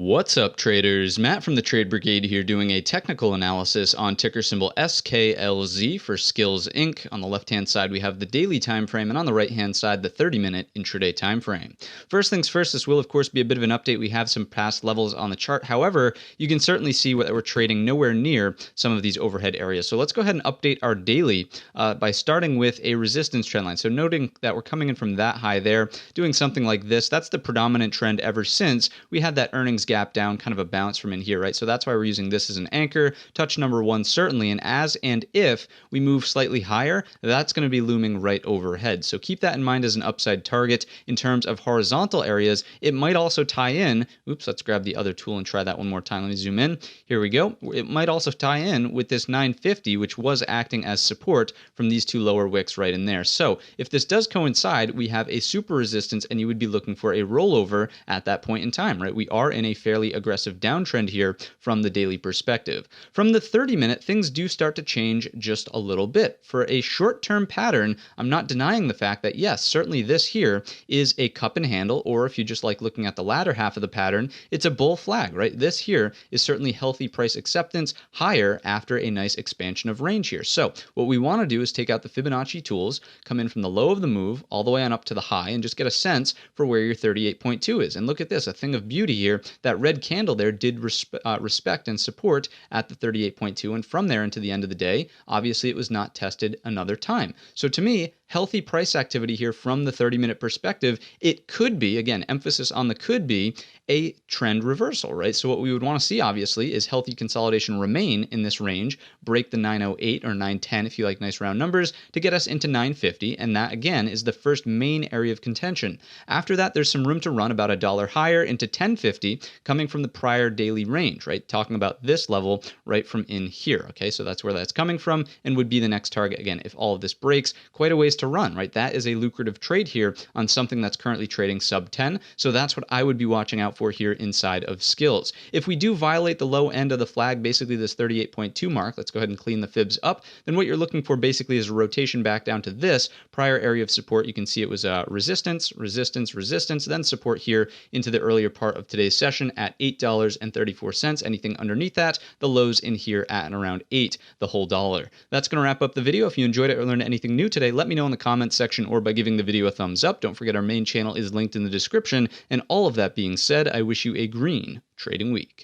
What's up, traders? Matt from the Trade Brigade here doing a technical analysis on ticker symbol SKLZ for Skillz Inc. On the left-hand side, we have the daily time frame, and on the right-hand side, the 30-minute intraday time frame. First things first, this will, of course, be a bit of an update. We have some past levels on the chart. However, you can certainly see that we're trading nowhere near some of these overhead areas. So let's go ahead and update our daily by starting with a resistance trend line. So noting that we're coming in from that high there, doing something like this. That's the predominant trend ever since we had that earnings gap down, kind of a bounce from in here, right? So that's why we're using this as an anchor. Touch number one, certainly. And as and if we move slightly higher, that's going to be looming right overhead. So keep that in mind as an upside target. In terms of horizontal areas, it might also tie in. Oops, let's grab the other tool and try that one more time. Let me zoom in. Here we go. It might also tie in with this 950, which was acting as support from these two lower wicks right in there. So if this does coincide, we have a super resistance, and you would be looking for a rollover at that point in time, right? We are in a fairly aggressive downtrend here from the daily perspective. From the 30-minute, things do start to change just a little bit. For a short-term pattern, I'm not denying the fact that, yes, certainly this here is a cup and handle, or if you just like looking at the latter half of the pattern, it's a bull flag, right? This here is certainly healthy price acceptance higher after a nice expansion of range here. So what we want to do is take out the Fibonacci tools, come in from the low of the move all the way on up to the high, and just get a sense for where your 38.2 is. And look at this, a thing of beauty here. That red candle there did respect and support at the 38.2, and from there into the end of the day, obviously it was not tested another time. So to me, healthy price activity here from the 30-minute perspective. It could be, again, emphasis on the could be, a trend reversal, right? So what we would want to see, obviously, is healthy consolidation remain in this range, break the 908 or 910 if you like nice round numbers, to get us into 950, and that, again, is the first main area of contention. After that, there's some room to run about $1 higher into 1050, coming from the prior daily range, right? Talking about this level right from in here, okay? So that's where that's coming from and would be the next target, again, if all of this breaks. Quite a ways to run, right? That is a lucrative trade here on something that's currently trading sub 10. So that's what I would be watching out for here inside of Skillz. If we do violate the low end of the flag, basically this 38.2 mark, let's go ahead and clean the fibs up, then what you're looking for basically is a rotation back down to this prior area of support. You can see it was resistance, resistance, resistance, then support here into the earlier part of today's session at $8.34. Anything underneath that, the lows in here at and around 8, the whole dollar. That's going to wrap up the video. If you enjoyed it or learned anything new today, let me know in the comments section or by giving the video a thumbs up. Don't forget our main channel is linked in the description. And all of that being said, I wish you a green trading week.